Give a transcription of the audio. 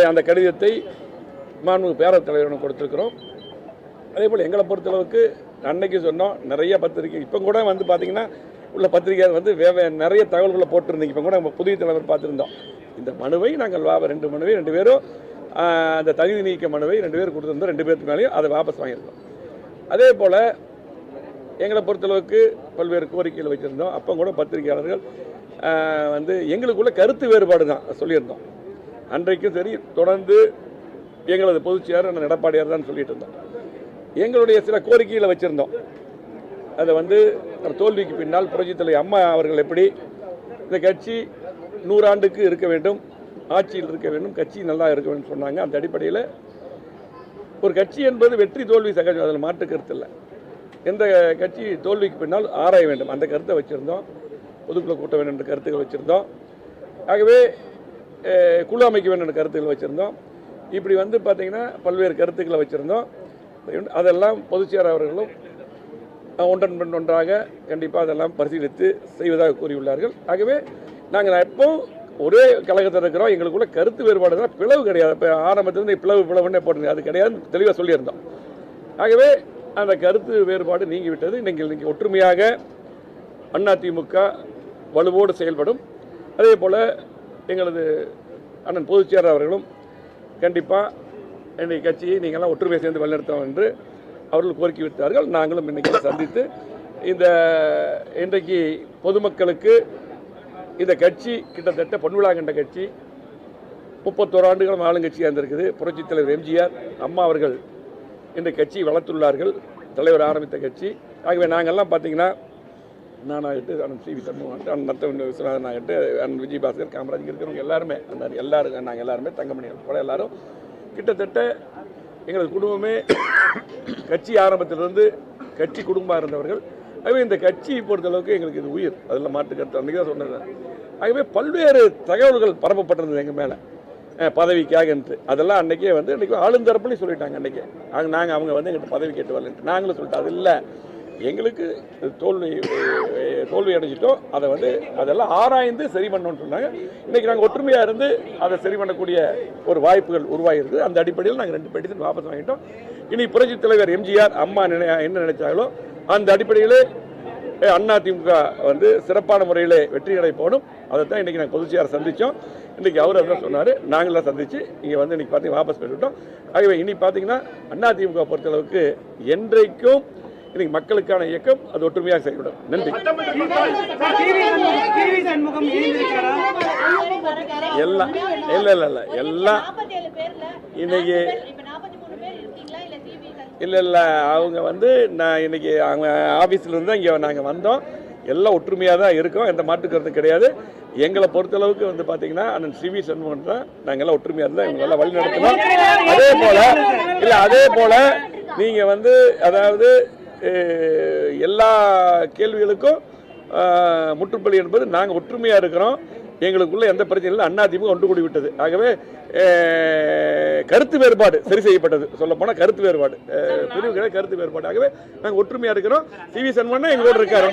அந்த கடிதத்தை மாண்புமிகு பேரவைத் தலைவரிடம் கொடுத்திருக்கிறோம். அதே போல் எங்களை பொறுத்தளவுக்கு அன்னைக்கு சொன்னோம், நிறைய பத்திரிகை இப்போ கூட வந்து பார்த்தீங்கன்னா உள்ள பத்திரிகை வந்து நிறைய தகவல்களை போட்டிருந்தீங்க. இப்போ கூட நம்ம புதிய தலைவர் பார்த்துருந்தோம். இந்த மனுவை நாங்கள் 2 மனுவை 2 பேரும் அந்த தகுதி நீக்க மனுவை 2 பேர் கொடுத்துருந்தோம். 2 பேருக்கு மேலேயும் அதை வாபஸ் வாங்கியிருந்தோம். அதே போல் எங்களை பொறுத்தளவுக்கு பல்வேறு கோரிக்கைகள் வச்சுருந்தோம். அப்போ கூட பத்திரிகையாளர்கள் வந்து எங்களுக்குள்ள கருத்து வேறுபாடு தான் சொல்லியிருந்தோம். அன்றைக்கும் சரி, தொடர்ந்து எங்களது பொதுச் செயலாளர் எடப்பாடியார் தான் சொல்லிட்டு இருந்தோம். எங்களுடைய சில கோரிக்கைகளை வச்சுருந்தோம். அதை வந்து தோல்விக்கு பின்னால் புரட்சித் தலைவர் அம்மா அவர்கள் எப்படி இந்த கட்சி 100 ஆண்டுக்கு இருக்க வேண்டும், ஆட்சியில் இருக்க வேண்டும், கட்சி நல்லா இருக்க வேண்டும் சொன்னாங்க. அந்த அடிப்படையில் ஒரு கட்சி என்பது வெற்றி தோல்வி சகஜம், அதில் மாற்று கருத்து இல்லை. எந்த கட்சி தோல்விக்கு பின்னால் ஆராய வேண்டும், அந்த கருத்தை வச்சுருந்தோம். பொதுக்குழு கூட்ட வேண்டும் என்ற கருத்துக்கள் வச்சுருந்தோம். ஆகவே குழு அமைக்க வேண்டும் என்ற கருத்துக்கள் வச்சுருந்தோம். இப்படி வந்து பார்த்திங்கன்னா பல்வேறு கருத்துக்களை வச்சுருந்தோம். அதெல்லாம் பொதுச் செயலாளர் அவர்களும் ஒன்றன் பின் ஒன்றாக கண்டிப்பாக அதெல்லாம் பரிசீலித்து செய்வதாக கூறியுள்ளார்கள். ஆகவே நாங்கள் எப்போ ஒரே கழகத்தில் இருக்கிறோம், எங்களுக்குள்ள கருத்து வேறுபாடு தான், பிளவு கிடையாது. இப்போ ஆரம்பத்திலிருந்து பிளவுன்னே போட்டுங்க, அது கிடையாது, தெளிவாக சொல்லியிருந்தோம். ஆகவே அந்த கருத்து வேறுபாடு நீங்கிவிட்டது. இன்னைக்கு ஒற்றுமையாக அதிமுக வலுவோடு செயல்படும். அதே போல் எங்களது அண்ணன் பொதுச் செயலாளர் அவர்களும் கண்டிப்பாக இன்றைக்கு கட்சியை நீங்கள்லாம் ஒற்றுமையை சேர்ந்து வழிநடத்தோம் என்று அவர்கள் கோரிக்கை விடுத்தார்கள். நாங்களும் இன்றைக்கி சந்தித்து இன்றைக்கு பொதுமக்களுக்கு இந்த கட்சி கிட்டத்தட்ட பொன்விழா கண்ட கட்சி 31 ஆண்டுகளும் ஆளுங்கட்சியாக இருந்திருக்குது. புரட்சித் தலைவர் எம்ஜிஆர் அம்மா அவர்கள் இந்த கட்சியை வளர்த்துள்ளார்கள், தலைவர் ஆரம்பித்த கட்சி. ஆகவே நாங்கள்லாம் பார்த்தீங்கன்னா நானாகட்டு அண்ணன் சி வி சண்முகம் அண்ணன் மற்ற விஸ்வநாதன் ஆகட்டு அண்ணன் விஜயபாஸ்கர் காமராஜ் இருக்கிறவங்க எல்லாருமே நாங்கள் எல்லாருமே தங்கமணி கூட எல்லாரும் கிட்டத்தட்ட எங்களது குடும்பமே கட்சி ஆரம்பத்திலிருந்து கட்சி குடும்பமாக இருந்தவர்கள். ஆகவே இந்த கட்சியை பொறுத்தளவுக்கு எங்களுக்கு இது உயிர், அதில் மாற்று கருத்து அன்றைக்கி தான் சொன்னது. ஆகவே பல்வேறு தகவல்கள் பரப்பப்பட்டிருந்தது எங்கள் மேலே பதவிக்காக என்று. அதெல்லாம் அன்றைக்கே வந்து இன்றைக்கி ஆளுந்தரப்புலையும் சொல்லிட்டாங்க. அன்றைக்கே அவங்க வந்து எங்கிட்ட பதவி கேட்டு வரலன்ட்டு நாங்களும் சொல்லிட்டோம். அது இல்லை, எங்களுக்கு தோல்வி அடைஞ்சிட்டோம், அதை வந்து அதெல்லாம் ஆராய்ந்து சரி பண்ணணும்னு சொன்னாங்க. இன்றைக்கி நாங்கள் ஒற்றுமையாக இருந்து அதை சரி பண்ணக்கூடிய ஒரு வாய்ப்புகள் உருவாகிருக்கு. அந்த அடிப்படையில் நாங்கள் 2 பெட்டிஷன் வாபஸ் வாங்கிட்டோம். இனி புரட்சித் தலைவர் எம்ஜிஆர் அம்மா என்ன நினைச்சாங்களோ அந்த அடிப்படையில் அதிமுக வந்து சிறப்பான முறையில் வெற்றி அடை போகணும். அதை தான் இன்றைக்கி நாங்கள் பொதுச் செயலாளர் சந்தித்தோம். இன்றைக்கி அவர் அதான் சொன்னார், நாங்களாம் சந்தித்து இங்கே வந்து இன்றைக்கி பார்த்தீங்கன்னா வாபஸ் பெற்றுவிட்டோம். ஆகவே இனி பார்த்தீங்கன்னா அதிமுக பொறுத்தளவுக்கு என்றைக்கும் இன்னைக்கு மக்களுக்கான இயக்கம் அது ஒற்றுமையாக செயல்படும். நன்றி. எல்லாம் இல்லை எல்லாம் இன்னைக்கு இல்லை அவங்க வந்து நான் இன்னைக்கு அவங்க ஆஃபீஸில் இருந்து இங்கே நாங்கள் வந்தோம். எல்லாம் ஒற்றுமையாக தான் இருக்கோம், எந்த மாற்று கருத்தும் கிடையாது. எங்களை பொறுத்தளவுக்கு வந்து பார்த்தீங்கன்னா அண்ணன் சி வி சண்முகம் தான் நாங்கள் எல்லாம் ஒற்றுமையாக இருந்தால் இவங்க எல்லாம் வழி நடத்தணும். அதே போல் நீங்கள் வந்து அதாவது எல்லா கேள்விகளுக்கும் முற்றுப்புள்ளி என்பது நாங்கள் ஒற்றுமையாக இருக்கிறோம், எங்களுக்குள்ள எந்த பிரச்சனையும் இல்லை. அதிமுக ஒன்று கூடி விட்டது. ஆகவே கருத்து வேறுபாடு சரி செய்யப்பட்டது. சொல்லப்போனால் கருத்து வேறுபாடு பிரிவு கிடையாது, கருத்து வேறுபாடு. ஆகவே நாங்கள் ஒற்றுமையாக இருக்கிறோம். சி வி சண்முகம்னா எங்களோட இருக்காரு.